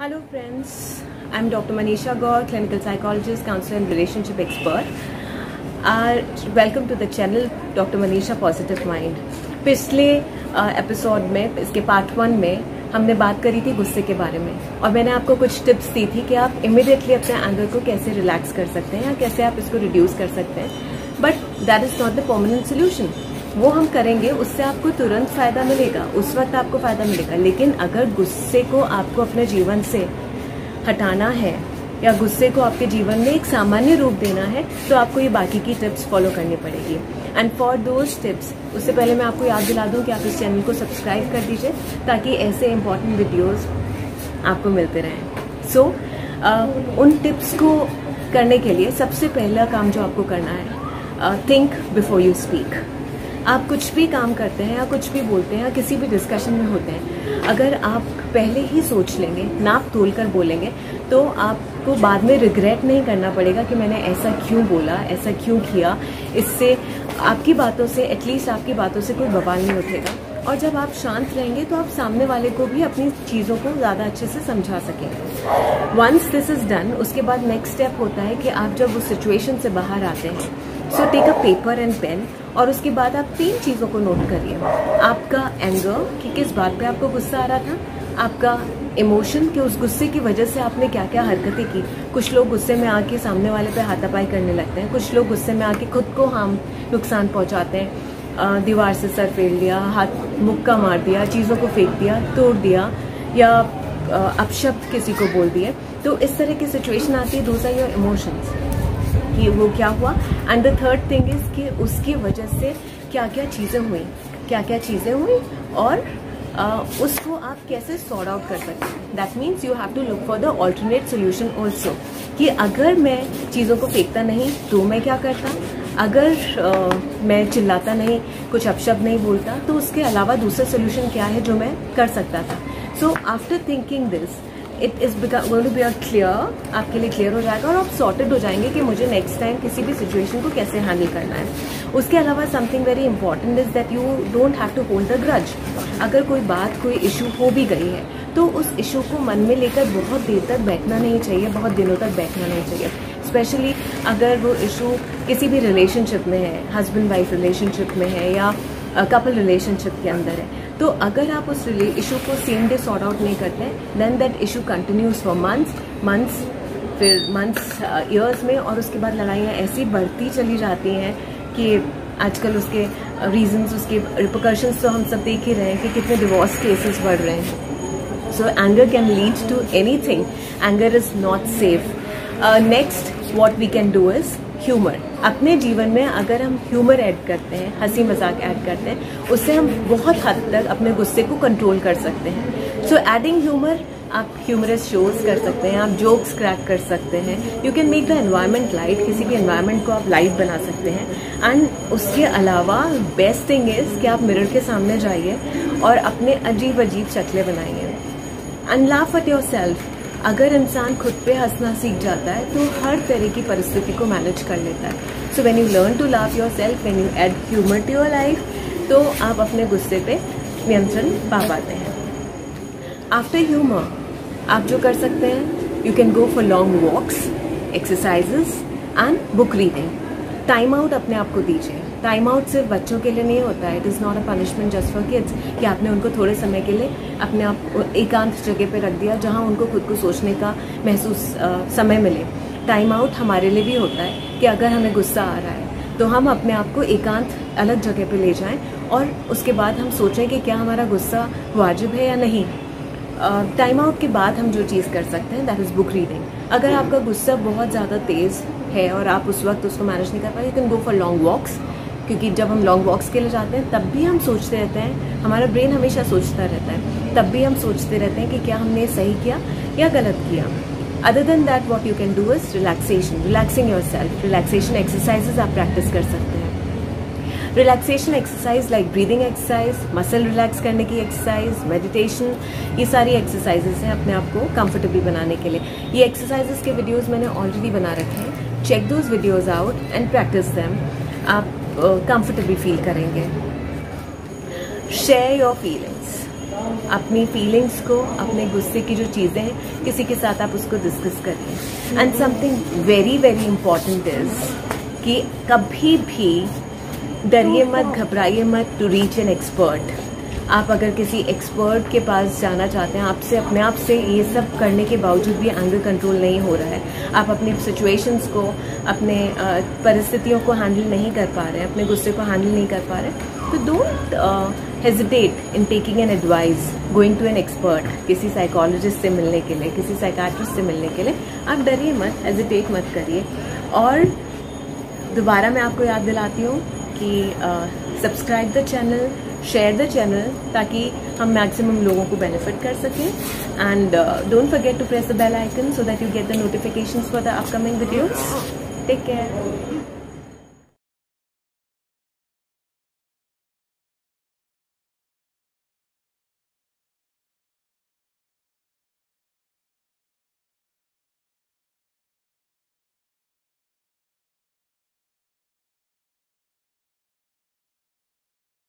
Hello friends, I'm Dr. Manisha Gaur, clinical psychologist, counselor and relationship expert. Welcome to the channel Dr. Manisha Positive Mind. पिछले episode में, इसके part 1 में हमने बात करी थी गुस्से के बारे में और मैंने आपको कुछ टिप्स दी थी कि आप इमिडिएटली अपने एंगर को कैसे रिलैक्स कर सकते हैं या कैसे आप इसको रिड्यूस कर सकते हैं. But that is not the permanent solution. वो हम करेंगे, उससे आपको तुरंत फायदा मिलेगा, उस वक्त आपको फायदा मिलेगा. लेकिन अगर गुस्से को आपको अपने जीवन से हटाना है या गुस्से को आपके जीवन में एक सामान्य रूप देना है तो आपको ये बाकी की टिप्स फॉलो करनी पड़ेगी. एंड फॉर दोज टिप्स, उससे पहले मैं आपको याद दिला दूं कि आप इस चैनल को सब्सक्राइब कर दीजिए ताकि ऐसे इंपॉर्टेंट वीडियोस आपको मिलते रहें. सो उन टिप्स को करने के लिए सबसे पहला काम जो आपको करना है, थिंक बिफोर यू स्पीक. आप कुछ भी काम करते हैं या कुछ भी बोलते हैं या किसी भी डिस्कशन में होते हैं, अगर आप पहले ही सोच लेंगे, नाप तोल कर बोलेंगे, तो आपको बाद में रिग्रेट नहीं करना पड़ेगा कि मैंने ऐसा क्यों बोला, ऐसा क्यों किया. इससे आपकी बातों से, एटलीस्ट आपकी बातों से कोई बवाल नहीं उठेगा. और जब आप शांत रहेंगे तो आप सामने वाले को भी अपनी चीज़ों को ज़्यादा अच्छे से समझा सकेंगे. वंस दिस इज़ डन, उसके बाद नेक्स्ट स्टेप होता है कि आप जब उस सिचुएशन से बाहर आते हैं, so take a paper and pen और उसके बाद आप 3 चीज़ों को नोट करिए. आपका एंगर कि किस बात पे आपको गुस्सा आ रहा था, आपका इमोशन कि उस गुस्से की वजह से आपने क्या क्या हरकतें की. कुछ लोग गुस्से में आके सामने वाले पे हाथापाई करने लगते हैं, कुछ लोग गुस्से में आके खुद को नुकसान पहुंचाते हैं. दीवार से सर फेर लिया, हाथ मुक्का मार दिया, चीज़ों को फेंक दिया, तोड़ दिया या अपशब्द किसी को बोल दिए. तो इस तरह की सिचुएशन आती है. दोज आर योर इमोशंस कि वो क्या हुआ. And the third thing is कि उसकी वजह से क्या क्या चीज़ें हुई और उसको आप कैसे सॉर्ट आउट कर सकते हैं. That means you have to look for the alternate solution also, कि अगर मैं चीज़ों को फेंकता नहीं तो मैं क्या करता, अगर मैं चिल्लाता नहीं, कुछ अपशब्द नहीं बोलता, तो उसके अलावा दूसरा सोल्यूशन क्या है जो मैं कर सकता था. So after thinking this it is going to be clear, आपके लिए क्लियर हो जाएगा और आप सॉर्टेड हो जाएंगे कि मुझे नेक्स्ट टाइम किसी भी सिचुएशन को कैसे हैंडल करना है. उसके अलावा something very important is that you don't have to hold the grudge. अगर कोई बात, कोई इशू हो भी गई है तो उस इशू को मन में लेकर बहुत देर तक बैठना नहीं चाहिए, बहुत दिनों तक बैठना नहीं चाहिए. स्पेशली अगर वो इशू किसी भी रिलेशनशिप में है, हस्बैंड वाइफ रिलेशनशिप में है या कपल रिलेशनशिप के अंदर है, तो अगर आप उस इशू को सेम डे सॉर्ट आउट नहीं करते हैं, then that issue continues for months, फिर ईयर्स में, और उसके बाद लड़ाइयाँ ऐसी बढ़ती चली जाती हैं कि आजकल उसके रीजंस, उसके रिपरकशंस तो हम सब देख ही रहे हैं कि कितने डिवोर्स केसेस बढ़ रहे हैं. So anger can lead to anything. Anger is not safe. Next what we can do is humour. अपने जीवन में अगर हम ह्यूमर ऐड करते हैं, हंसी मजाक ऐड करते हैं, उससे हम बहुत हद तक अपने गुस्से को कंट्रोल कर सकते हैं. सो एडिंग ह्यूमर, आप ह्यूमरस शोज कर सकते हैं, आप जोक्स क्रैक कर सकते हैं. You can make the environment light. किसी भी एनवायरनमेंट को आप लाइट बना सकते हैं. एंड उसके अलावा बेस्ट थिंग इज कि आप मिरर के सामने जाइए और अपने अजीब अजीब शक्लें बनाइए and laugh at your self. अगर इंसान खुद पे हंसना सीख जाता है तो हर तरह की परिस्थिति को मैनेज कर लेता है. So when you learn to laugh your self, when you add humour to your life, तो आप अपने गुस्से पे नियंत्रण पा पाते हैं. आफ्टर ह्यूमर आप जो कर सकते हैं, you can go for long walks, exercises and book reading. Time out अपने आप को दीजिए. टाइम आउट सिर्फ बच्चों के लिए नहीं होता है. It is not a punishment just for kids कि आपने उनको थोड़े समय के लिए अपने आप एकांत जगह पे रख दिया जहां उनको खुद को सोचने का समय मिले. टाइम आउट हमारे लिए भी होता है कि अगर हमें गुस्सा आ रहा है तो हम अपने आप को एकांत अलग जगह पे ले जाएं और उसके बाद हम सोचें कि क्या हमारा गुस्सा वाजिब है या नहीं. टाइम आउट के बाद हम जो चीज़ कर सकते हैं, दैट इज़ बुक रीडिंग. अगर आपका गुस्सा बहुत ज़्यादा तेज़ है और आप उस वक्त उसको मैनेज नहीं कर पाए, you can go for long walks. क्योंकि जब हम लॉन्ग वॉक्स के लिए जाते हैं तब भी हम सोचते रहते हैं, हमारा ब्रेन हमेशा सोचता रहता है, तब भी हम सोचते रहते हैं कि क्या हमने सही किया या गलत किया. Other than that what you can do is relaxation, relaxing your self. Relaxation exercises आप प्रैक्टिस कर सकते हैं. Relaxation exercise like breathing exercise, muscle relax करने की एक्सरसाइज, मेडिटेशन, ये सारी एक्सरसाइजेज हैं अपने आप को कंफर्टेबल बनाने के लिए. ये एक्सरसाइजेज के वीडियोस मैंने ऑलरेडी बना रखे हैं. Check those videos out and practise them. आप कंफर्टेबल फील करेंगे. Share your feelings. अपनी फीलिंग्स को, अपने गुस्से की जो चीज़ें हैं, किसी के साथ आप उसको डिस्कस करिए। And something very very important is कि कभी भी डरिए मत, घबराइए मत टू रीच एन एक्सपर्ट। आप अगर किसी एक्सपर्ट के पास जाना चाहते हैं, आपसे अपने आप से ये सब करने के बावजूद भी एंगर कंट्रोल नहीं हो रहा है, आप अपनी सिचुएशंस को, अपने परिस्थितियों को हैंडल नहीं कर पा रहे हैं, अपने गुस्से को हैंडल नहीं कर पा रहे, तो don't hesitate in taking an advice, going to an expert, किसी साइकोलॉजिस्ट से मिलने के लिए, किसी साइकाट्रिस्ट से मिलने के लिए। आप डरिए मत, हेजिटेट मत करिए। और दोबारा मैं आपको याद दिलाती हूँ कि subscribe the channel, share the channel, ताकि हम मैक्सिमम लोगों को बेनिफिट कर सकें। And don't forget to press the bell icon so that you get the notifications for the upcoming videos. Take care.